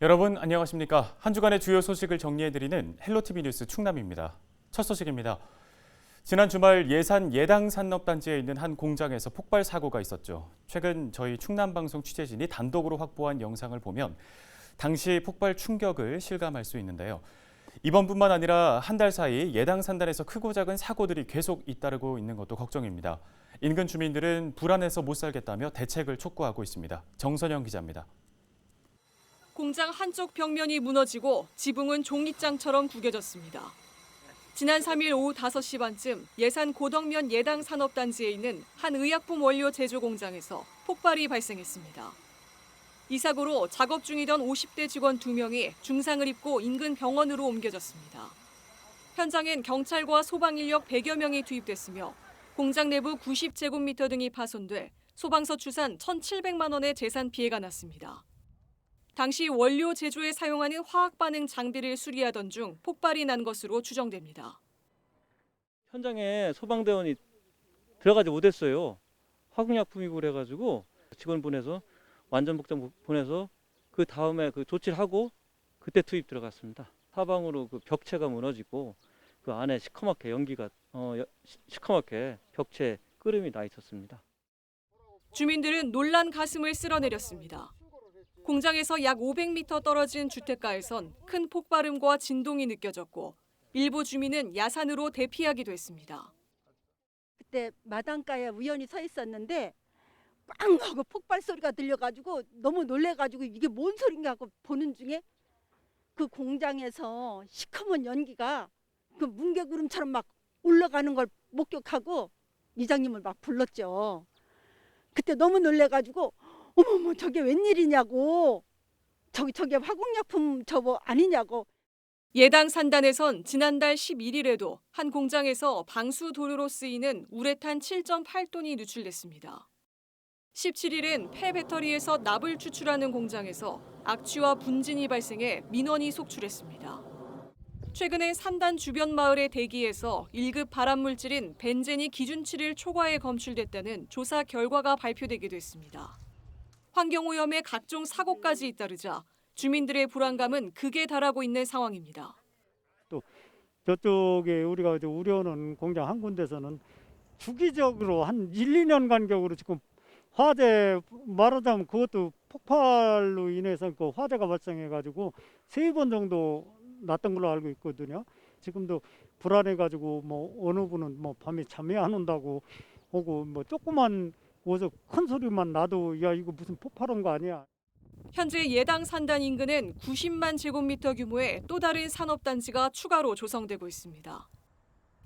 여러분 안녕하십니까? 한 주간의 주요 소식을 정리해드리는 헬로티비 뉴스 충남입니다. 첫 소식입니다. 지난 주말 예산 예당 산업단지에 있는 한 공장에서 폭발 사고가 있었죠. 최근 저희 충남방송 취재진이 단독으로 확보한 영상을 보면 당시 폭발 충격을 실감할 수 있는데요. 이번뿐만 아니라 한 달 사이 예당 산단에서 크고 작은 사고들이 계속 잇따르고 있는 것도 걱정입니다. 인근 주민들은 불안해서 못 살겠다며 대책을 촉구하고 있습니다. 정선영 기자입니다. 공장 한쪽 벽면이 무너지고 지붕은 종잇장처럼 구겨졌습니다. 지난 3일 오후 5시 반쯤 예산 고덕면 예당 산업단지에 있는 한 의약품 원료 제조 공장에서 폭발이 발생했습니다. 이 사고로 작업 중이던 50대 직원 2명이 중상을 입고 인근 병원으로 옮겨졌습니다. 현장엔 경찰과 소방 인력 100여 명이 투입됐으며 공장 내부 90제곱미터 등이 파손돼 소방서 추산 1,700만 원의 재산 피해가 났습니다. 당시 원료 제조에 사용하는 화학 반응 장비를 수리하던 중 폭발이 난 것으로 추정됩니다. 현장에 소방대원이 들어가지 못했어요. 화학약품이고 그래가지고 직원 보내서 완전 복장 보내서 그 다음에 그 조치를 하고 그때 투입 들어갔습니다. 사방으로 그 벽체가 무너지고 그 안에 시커멓게 연기가 시커멓게 벽체 끓음이 나 있었습니다. 주민들은 놀란 가슴을 쓸어내렸습니다. 공장에서 약 500m 떨어진 주택가에선 큰 폭발음과 진동이 느껴졌고 일부 주민은 야산으로 대피하기도 했습니다. 그때 마당가에 우연히 서 있었는데 빵 하고 폭발 소리가 들려가지고 너무 놀래가지고 이게 뭔 소린가 하고 보는 중에 그 공장에서 시커먼 연기가 그 뭉게구름처럼 막 올라가는 걸 목격하고 이장님을 막 불렀죠. 그때 너무 놀래가지고 어머머 저게 웬일이냐고 저게 화공약품 저거 아니냐고. 예당 산단에선 지난달 11일에도 한 공장에서 방수 도료로 쓰이는 우레탄 7.8톤이 누출됐습니다. 17일엔 폐배터리에서 납을 추출하는 공장에서 악취와 분진이 발생해 민원이 속출했습니다. 최근에 산단 주변 마을의 대기에서 1급 발암물질인 벤젠이 기준치를 초과해 검출됐다는 조사 결과가 발표되기도 했습니다. 환경오염에 각종 사고까지 잇따르자 주민들의 불안감은 극에 달하고 있는 상황입니다. 또 저쪽에 우리가 이제 우려하는 공장 한 군데서는 주기적으로 한 1, 2년 간격으로 지금 화재 말하자면 그것도 폭발로 인해서 그 화재가 발생해가지고 3번 정도 났던 걸로 알고 있거든요. 지금도 불안해가지고 뭐 어느 분은 뭐 밤에 잠이 안 온다고 하고 뭐 조그만 어디서 큰 소리만 나도 야 이거 무슨 폭발한 거 아니야. 현재 예당 산단 인근엔 90만 제곱미터 규모의 또 다른 산업단지가 추가로 조성되고 있습니다.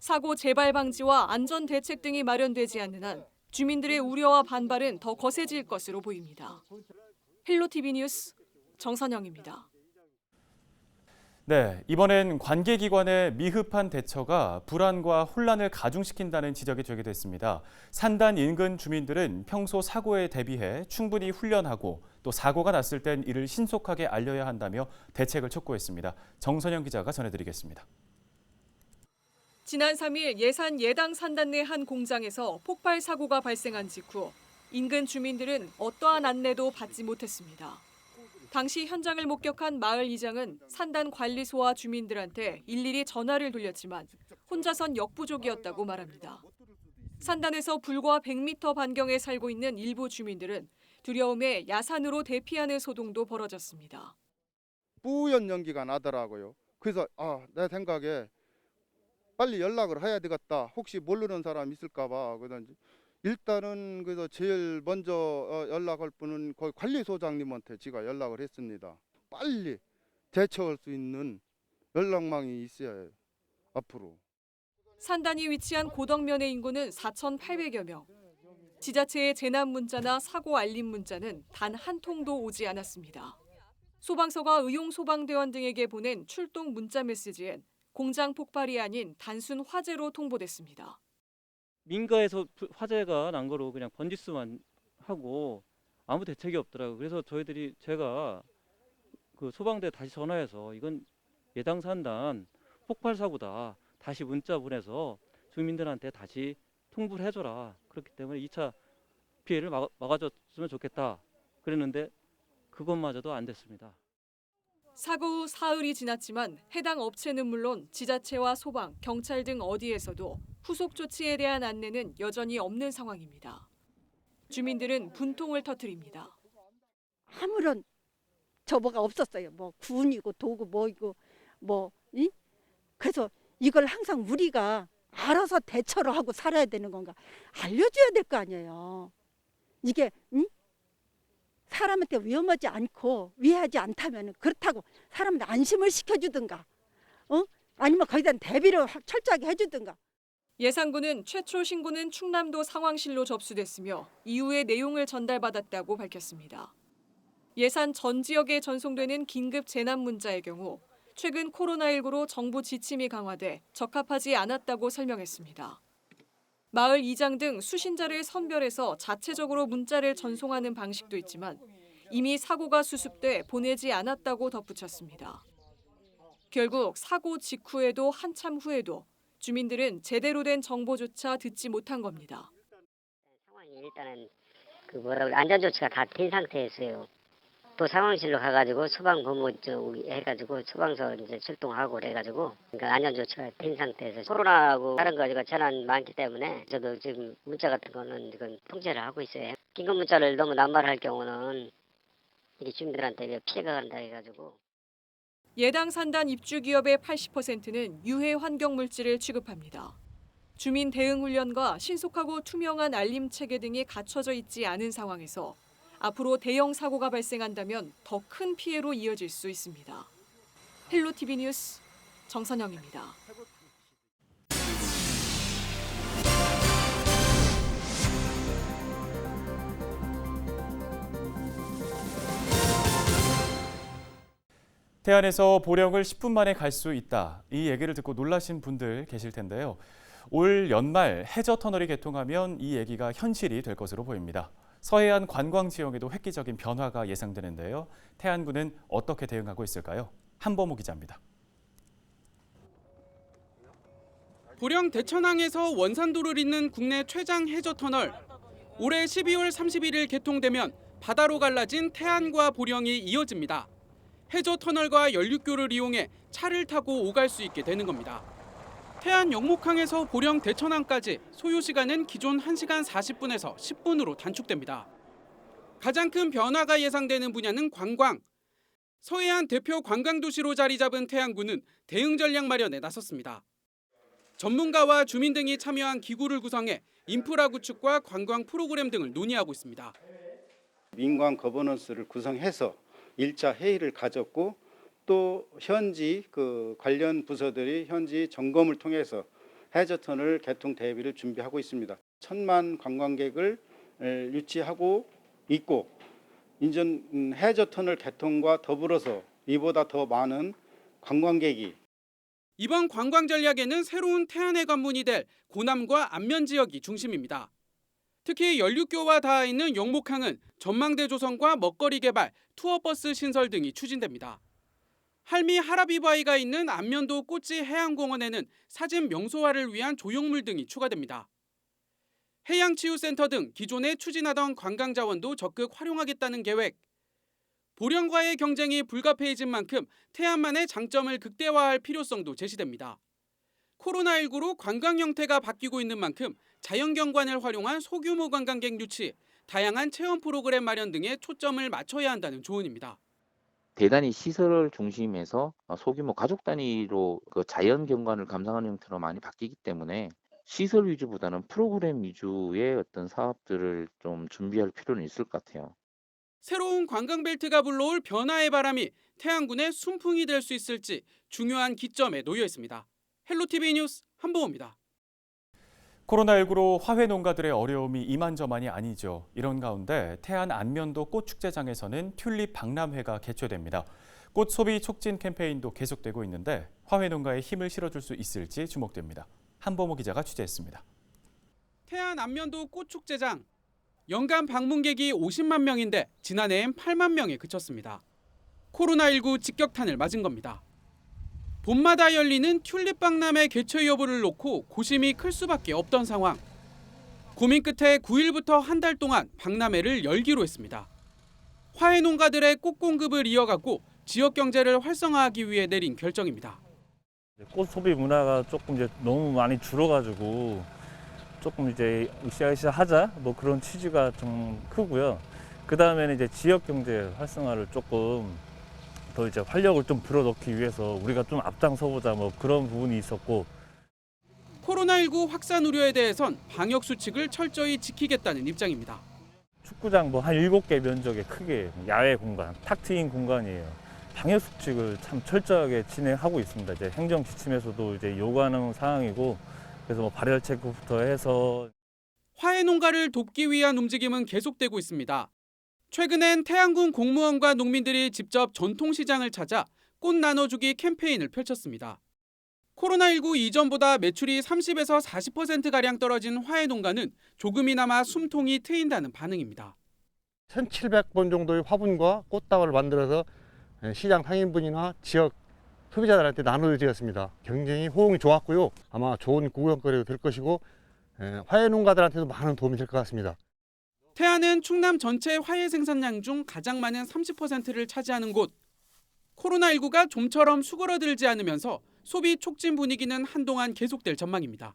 사고 재발 방지와 안전 대책 등이 마련되지 않는 한 주민들의 우려와 반발은 더 거세질 것으로 보입니다. 헬로티비 뉴스 정선영입니다. 네, 이번엔 관계기관의 미흡한 대처가 불안과 혼란을 가중시킨다는 지적이 제기도 했습니다. 산단 인근 주민들은 평소 사고에 대비해 충분히 훈련하고 또 사고가 났을 땐 이를 신속하게 알려야 한다며 대책을 촉구했습니다. 정선영 기자가 전해드리겠습니다. 지난 3일 예산 예당 산단 내 한 공장에서 폭발 사고가 발생한 직후 인근 주민들은 어떠한 안내도 받지 못했습니다. 당시 현장을 목격한 마을 이장은 산단 관리소와 주민들한테 일일이 전화를 돌렸지만 혼자선 역부족이었다고 말합니다. 산단에서 불과 100m 반경에 살고 있는 일부 주민들은 두려움에 야산으로 대피하는 소동도 벌어졌습니다. 뿌연 연기가 나더라고요. 그래서 내 생각에 빨리 연락을 해야 되겠다. 혹시 모르는 사람 있을까 봐. 그러든지 일단은 그래서 제일 먼저 연락할 분은 거기 관리소장님한테 제가 연락을 했습니다. 빨리 대처할 수 있는 연락망이 있어야 해요. 앞으로. 산단이 위치한 고덕면의 인구는 4,800여 명. 지자체의 재난 문자나 사고 알림 문자는 단 한 통도 오지 않았습니다. 소방서가 의용소방대원 등에게 보낸 출동 문자 메시지엔 공장 폭발이 아닌 단순 화재로 통보됐습니다. 민가에서 화재가 난 거로 그냥 번지수만 하고 아무 대책이 없더라고요. 그래서 제가 그 소방대 다시 전화해서 이건 예당 산단 폭발 사고다. 다시 문자 보내서 주민들한테 다시 통보를 해줘라. 그렇기 때문에 2차 피해를 막아줬으면 좋겠다. 그랬는데 그것마저도 안 됐습니다. 사고 후 사흘이 지났지만 해당 업체는 물론 지자체와 소방, 경찰 등 어디에서도 후속 조치에 대한 안내는 여전히 없는 상황입니다. 주민들은 분통을 터뜨립니다. 아무런 저거가 없었어요. 뭐 군이고 도구 뭐이고 그래서 이걸 항상 우리가 알아서 대처를 하고 살아야 되는 건가? 알려줘야 될 거 아니에요. 이게 사람한테 위험하지 않고 위해하지 않다면 그렇다고 사람한테 안심을 시켜주든가, 아니면 거기에 대한 대비를 철저하게 해주든가. 예산군은 최초 신고는 충남도 상황실로 접수됐으며 이후의 내용을 전달받았다고 밝혔습니다. 예산 전 지역에 전송되는 긴급 재난 문자의 경우 최근 코로나19로 정부 지침이 강화돼 적합하지 않았다고 설명했습니다. 마을 이장 등 수신자를 선별해서 자체적으로 문자를 전송하는 방식도 있지만 이미 사고가 수습돼 보내지 않았다고 덧붙였습니다. 결국 사고 직후에도 한참 후에도 주민들은 제대로 된 정보조차 듣지 못한 겁니다. 상황이 일단은 안전 조치가 다 된 상태였어요. 또 상황실로 가가지고 소방 본부 해가지고 소방서 이제 출동하고 그래가지고 그러니까 안전 조치가 된 상태에서 코로나하고 다른 거 재난 많기 때문에 저도 지금 문자 같은 거는 지금 통제를 하고 있어요. 긴급 문자를 너무 남발할 경우는 이게 주민들한테 피해가 간다 해가지고. 예당 산단 입주 기업의 80%는 유해 환경 물질을 취급합니다. 주민 대응 훈련과 신속하고 투명한 알림 체계 등이 갖춰져 있지 않은 상황에서 앞으로 대형 사고가 발생한다면 더 큰 피해로 이어질 수 있습니다. 헬로티비 뉴스 정선영입니다. 태안에서 보령을 10분 만에 갈 수 있다. 이 얘기를 듣고 놀라신 분들 계실 텐데요. 올 연말 해저 터널이 개통하면 이 얘기가 현실이 될 것으로 보입니다. 서해안 관광 지역에도 획기적인 변화가 예상되는데요. 태안군은 어떻게 대응하고 있을까요? 한범호 기자입니다. 보령 대천항에서 원산도를 잇는 국내 최장 해저 터널. 올해 12월 31일 개통되면 바다로 갈라진 태안과 보령이 이어집니다. 해저 터널과 연륙교를 이용해 차를 타고 오갈 수 있게 되는 겁니다. 태안 영목항에서 보령 대천항까지 소요 시간은 기존 1시간 40분에서 10분으로 단축됩니다. 가장 큰 변화가 예상되는 분야는 관광. 서해안 대표 관광도시로 자리 잡은 태안군은 대응 전략 마련에 나섰습니다. 전문가와 주민 등이 참여한 기구를 구성해 인프라 구축과 관광 프로그램 등을 논의하고 있습니다. 민관 거버넌스를 구성해서 1차 회의를 가졌고 또 현지 관련 부서들이 현지 점검을 통해서 해저터널 개통 대비를 준비하고 있습니다. 1,000만 관광객을 유치하고 있고 인전 해저터널 개통과 더불어서 이보다 더 많은 관광객이 이번 관광 전략에는 새로운 태안의 관문이 될 고남과 안면 지역이 중심입니다. 특히 연륙교와 닿아 있는 영목항은 전망대 조성과 먹거리 개발, 투어버스 신설 등이 추진됩니다. 할미 하라비바위가 있는 안면도 꽃지 해양공원에는 사진 명소화를 위한 조형물 등이 추가됩니다. 해양치유센터 등 기존에 추진하던 관광 자원도 적극 활용하겠다는 계획. 보령과의 경쟁이 불가피해진 만큼 태안만의 장점을 극대화할 필요성도 제시됩니다. 코로나19로 관광 형태가 바뀌고 있는 만큼 자연경관을 활용한 소규모 관광객 유치, 다양한 체험 프로그램 마련 등에 초점을 맞춰야 한다는 조언입니다. 대단히 시설 중심에서 소규모 가족 단위로 자연 경관을 감상하는 형태로 많이 바뀌기 때문에 시설 위주보다는 프로그램 위주의 어떤 사업들을 좀 준비할 필요는 있을 것 같아요. 새로운 관광벨트가 불러올 변화의 바람이 태안군의 순풍이 될 수 있을지 중요한 기점에 놓여 있습니다. 헬로티비 뉴스 한보호입니다. 코로나19로 화훼 농가들의 어려움이 이만저만이 아니죠. 이런 가운데 태안 안면도 꽃축제장에서는 튤립 박람회가 개최됩니다. 꽃 소비 촉진 캠페인도 계속되고 있는데 화훼 농가에 힘을 실어줄 수 있을지 주목됩니다. 한범호 기자가 취재했습니다. 태안 안면도 꽃축제장. 연간 방문객이 50만 명인데 지난해엔 8만 명에 그쳤습니다. 코로나19 직격탄을 맞은 겁니다. 봄마다 열리는 튤립 박람회 개최 여부를 놓고 고심이 클 수밖에 없던 상황. 고민 끝에 9일부터 한 달 동안 박람회를 열기로 했습니다. 화훼 농가들의 꽃 공급을 이어가고 지역 경제를 활성화하기 위해 내린 결정입니다. 꽃 소비 문화가 조금 이제 너무 많이 줄어가지고 조금 이제 으쌰으쌰 하자 뭐 그런 취지가 좀 크고요. 그 다음에는 이제 지역 경제 활성화를 조금 더 이제 활력을 좀 불어넣기 위해서 우리가 좀 앞장서보자 뭐 그런 부분이 있었고. 코로나19 확산 우려에 대해선 방역 수칙을 철저히 지키겠다는 입장입니다. 축구장 뭐 한 7개 면적의 크게 야외 공간, 탁 트인 공간이에요. 방역 수칙을 참 철저하게 진행하고 있습니다. 이제 행정 지침에서도 이제 요구하는 사항이고, 그래서 뭐 발열 체크부터 해서 화훼 농가를 돕기 위한 움직임은 계속되고 있습니다. 최근엔 태안군 공무원과 농민들이 직접 전통시장을 찾아 꽃 나눠주기 캠페인을 펼쳤습니다. 코로나19 이전보다 매출이 30에서 40%가량 떨어진 화훼 농가는 조금이나마 숨통이 트인다는 반응입니다. 1,700번 정도의 화분과 꽃다발을 만들어서 시장 상인분이나 지역 소비자들한테 나눠드렸습니다. 굉장히 호응이 좋았고요. 아마 좋은 구경거리가 될 것이고 화훼 농가들한테도 많은 도움이 될 것 같습니다. 태안은 충남 전체 화훼 생산량 중 가장 많은 30%를 차지하는 곳. 코로나19가 좀처럼 수그러들지 않으면서 소비 촉진 분위기는 한동안 계속될 전망입니다.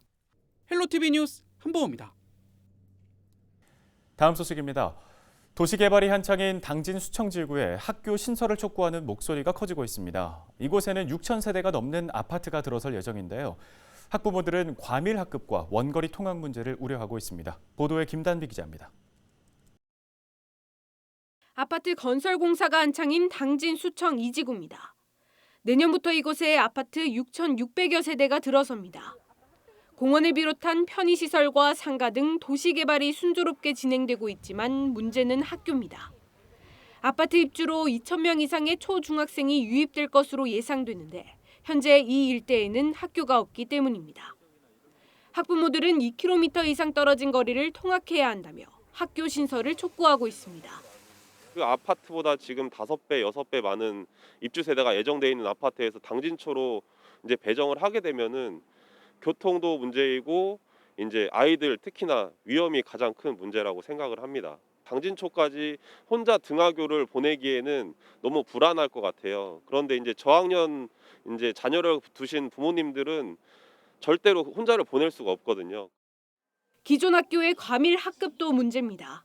헬로티비 뉴스 한보호입니다. 다음 소식입니다. 도시개발이 한창인 당진 수청지구에 학교 신설을 촉구하는 목소리가 커지고 있습니다. 이곳에는 6,000세대가 넘는 아파트가 들어설 예정인데요. 학부모들은 과밀 학급과 원거리 통학 문제를 우려하고 있습니다. 보도에 김단비 기자입니다. 아파트 건설 공사가 한창인 당진 수청 2지구입니다. 내년부터 이곳에 아파트 6,600여 세대가 들어섭니다. 공원을 비롯한 편의시설과 상가 등 도시개발이 순조롭게 진행되고 있지만 문제는 학교입니다. 아파트 입주로 2,000명 이상의 초중학생이 유입될 것으로 예상되는데 현재 이 일대에는 학교가 없기 때문입니다. 학부모들은 2km 이상 떨어진 거리를 통학해야 한다며 학교 신설을 촉구하고 있습니다. 그 아파트보다 지금 5배, 6배 많은 입주 세대가 예정돼 있는 아파트에서 당진초로 이제 배정을 하게 되면은 교통도 문제이고 이제 아이들 특히나 위험이 가장 큰 문제라고 생각을 합니다. 당진초까지 혼자 등하교를 보내기에는 너무 불안할 것 같아요. 그런데 이제 저학년 이제 자녀를 두신 부모님들은 절대로 혼자를 보낼 수가 없거든요. 기존 학교의 과밀 학급도 문제입니다.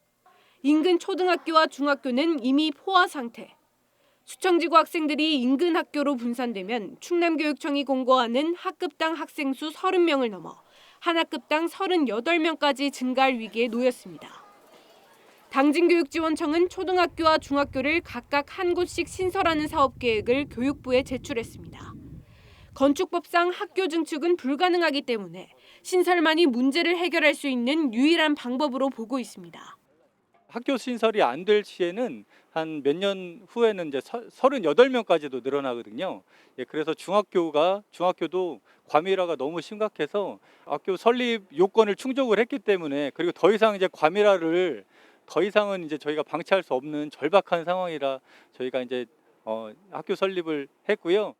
인근 초등학교와 중학교는 이미 포화 상태. 수청지구 학생들이 인근 학교로 분산되면 충남교육청이 공고하는 학급당 학생 수 30명을 넘어 한 학급당 38명까지 증가할 위기에 놓였습니다. 당진교육지원청은 초등학교와 중학교를 각각 한 곳씩 신설하는 사업 계획을 교육부에 제출했습니다. 건축법상 학교 증축은 불가능하기 때문에 신설만이 문제를 해결할 수 있는 유일한 방법으로 보고 있습니다. 학교 신설이 안 될 시에는 한 몇 년 후에는 이제 38명까지도 늘어나거든요. 그래서 중학교도 과밀화가 너무 심각해서 학교 설립 요건을 충족을 했기 때문에, 그리고 더 이상 이제 과밀화를 더 이상은 이제 저희가 방치할 수 없는 절박한 상황이라 저희가 이제 학교 설립을 했고요.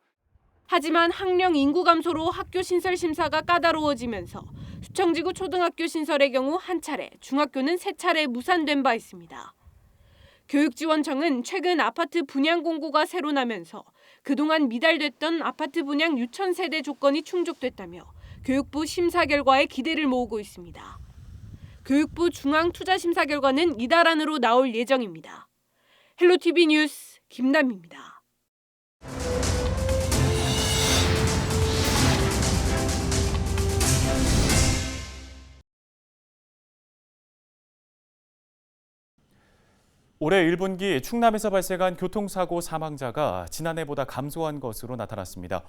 하지만 학령 인구 감소로 학교 신설 심사가 까다로워지면서 수청지구 초등학교 신설의 경우 한 차례, 중학교는 3차례 무산된 바 있습니다. 교육지원청은 최근 아파트 분양 공고가 새로 나면서 그동안 미달됐던 아파트 분양 6,000세대 조건이 충족됐다며 교육부 심사 결과에 기대를 모으고 있습니다. 교육부 중앙투자심사 결과는 이달 안으로 나올 예정입니다. 헬로티비 뉴스 김남희입니다. 올해 1분기 충남에서 발생한 교통사고 사망자가 지난해보다 감소한 것으로 나타났습니다.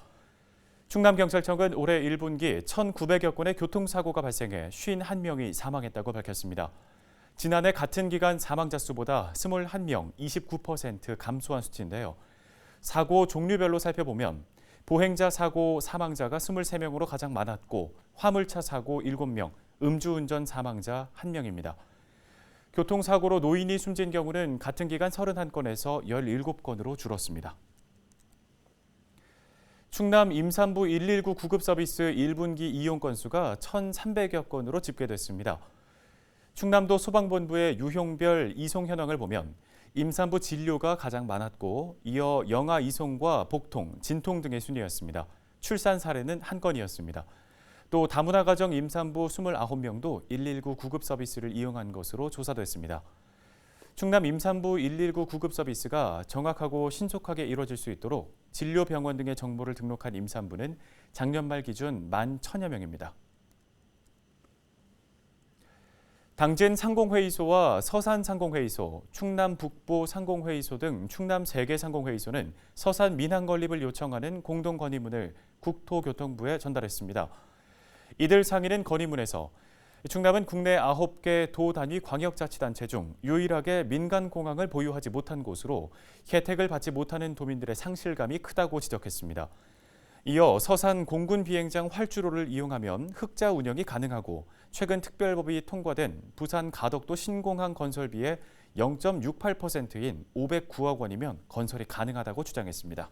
충남경찰청은 올해 1분기 1,900여 건의 교통사고가 발생해 51명이 사망했다고 밝혔습니다. 지난해 같은 기간 사망자 수보다 21명, 29% 감소한 수치인데요. 사고 종류별로 살펴보면 보행자 사고 사망자가 23명으로 가장 많았고 화물차 사고 7명, 음주운전 사망자 1명입니다. 교통사고로 노인이 숨진 경우는 같은 기간 31건에서 17건으로 줄었습니다. 충남 임산부 119 구급서비스 1분기 이용 건수가 1,300여 건으로 집계됐습니다. 충남도 소방본부의 유형별 이송 현황을 보면 임산부 진료가 가장 많았고 이어 영아 이송과 복통, 진통 등의 순이었습니다. 출산 사례는 한 건이었습니다. 또 다문화 가정 임산부 29명도 119 구급 서비스를 이용한 것으로 조사됐습니다. 충남 임산부 119 구급 서비스가 정확하고 신속하게 이루어질 수 있도록 진료병원 등의 정보를 등록한 임산부는 작년 말 기준 11,000여 명입니다. 당진 상공회의소와 서산 상공회의소, 충남 북부 상공회의소 등 충남 3개 상공회의소는 서산 민항 건립을 요청하는 공동 건의문을 국토교통부에 전달했습니다. 이들 상인은 건의문에서 충남은 국내 9개 도 단위 광역자치단체 중 유일하게 민간공항을 보유하지 못한 곳으로 혜택을 받지 못하는 도민들의 상실감이 크다고 지적했습니다. 이어 서산 공군 비행장 활주로를 이용하면 흑자 운영이 가능하고 최근 특별법이 통과된 부산 가덕도 신공항 건설비의 0.68%인 509억 원이면 건설이 가능하다고 주장했습니다.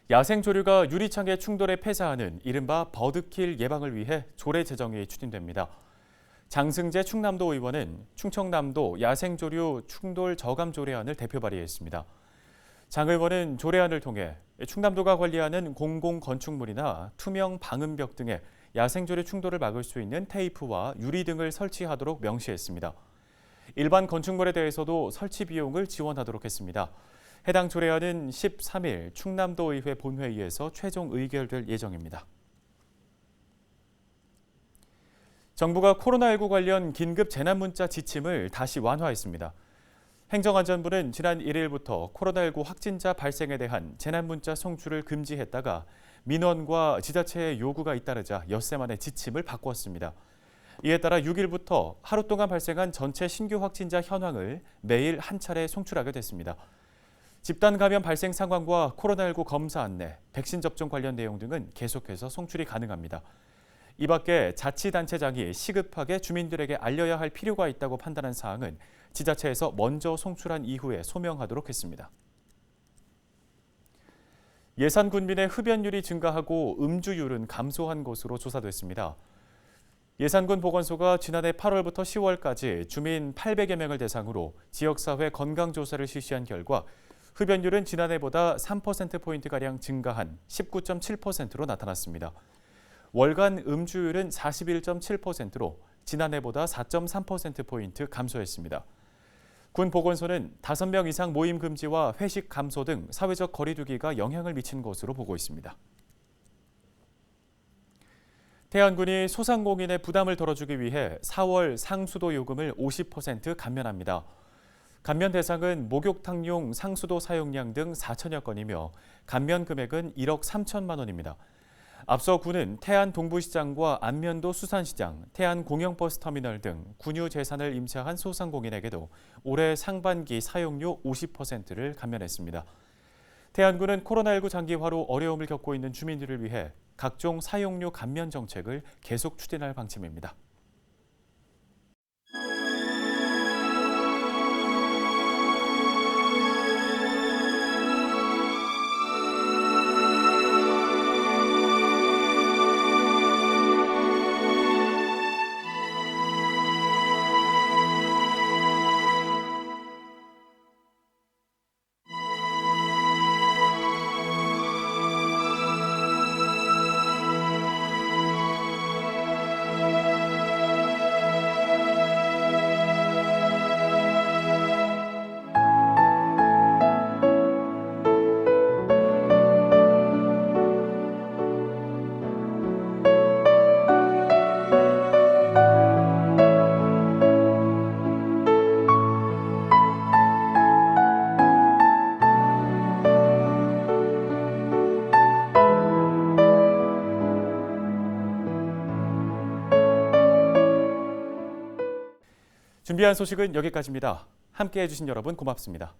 야생조류가 유리창에 충돌해 폐사하는 이른바 버드킬 예방을 위해 조례 제정이 추진됩니다. 장승재 충남도 의원은 충청남도 야생조류 충돌 저감 조례안을 대표 발의했습니다. 장 의원은 조례안을 통해 충남도가 관리하는 공공건축물이나 투명 방음벽 등에 야생조류 충돌을 막을 수 있는 테이프와 유리 등을 설치하도록 명시했습니다. 일반 건축물에 대해서도 설치 비용을 지원하도록 했습니다. 해당 조례안은 13일 충남도의회 본회의에서 최종 의결될 예정입니다. 정부가 코로나19 관련 긴급 재난문자 지침을 다시 완화했습니다. 행정안전부는 지난 1일부터 코로나19 확진자 발생에 대한 재난문자 송출을 금지했다가 민원과 지자체의 요구가 잇따르자 엿새 만에 지침을 바꾸었습니다. 이에 따라 6일부터 하루 동안 발생한 전체 신규 확진자 현황을 매일 한 차례 송출하게 됐습니다. 집단 감염 발생 상황과 코로나19 검사 안내, 백신 접종 관련 내용 등은 계속해서 송출이 가능합니다. 이 밖에 자치단체장이 시급하게 주민들에게 알려야 할 필요가 있다고 판단한 사항은 지자체에서 먼저 송출한 이후에 소명하도록 했습니다. 예산군민의 흡연율이 증가하고 음주율은 감소한 것으로 조사됐습니다. 예산군 보건소가 지난해 8월부터 10월까지 주민 800여 명을 대상으로 지역사회 건강조사를 실시한 결과 흡연율은 지난해보다 3%포인트가량 증가한 19.7%로 나타났습니다. 월간 음주율은 41.7%로 지난해보다 4.3%포인트 감소했습니다. 군 보건소는 5명 이상 모임 금지와 회식 감소 등 사회적 거리 두기가 영향을 미친 것으로 보고 있습니다. 태안군이 소상공인의 부담을 덜어주기 위해 4월 상수도 요금을 50% 감면합니다. 감면 대상은 목욕탕용 상수도 사용량 등 4천여 건이며 감면 금액은 1억 3천만 원입니다. 앞서 군은 태안 동부시장과 안면도 수산시장, 태안 공영버스터미널 등 군유 재산을 임차한 소상공인에게도 올해 상반기 사용료 50%를 감면했습니다. 태안군은 코로나19 장기화로 어려움을 겪고 있는 주민들을 위해 각종 사용료 감면 정책을 계속 추진할 방침입니다. 준비한 소식은 여기까지입니다. 함께해 주신 여러분 고맙습니다.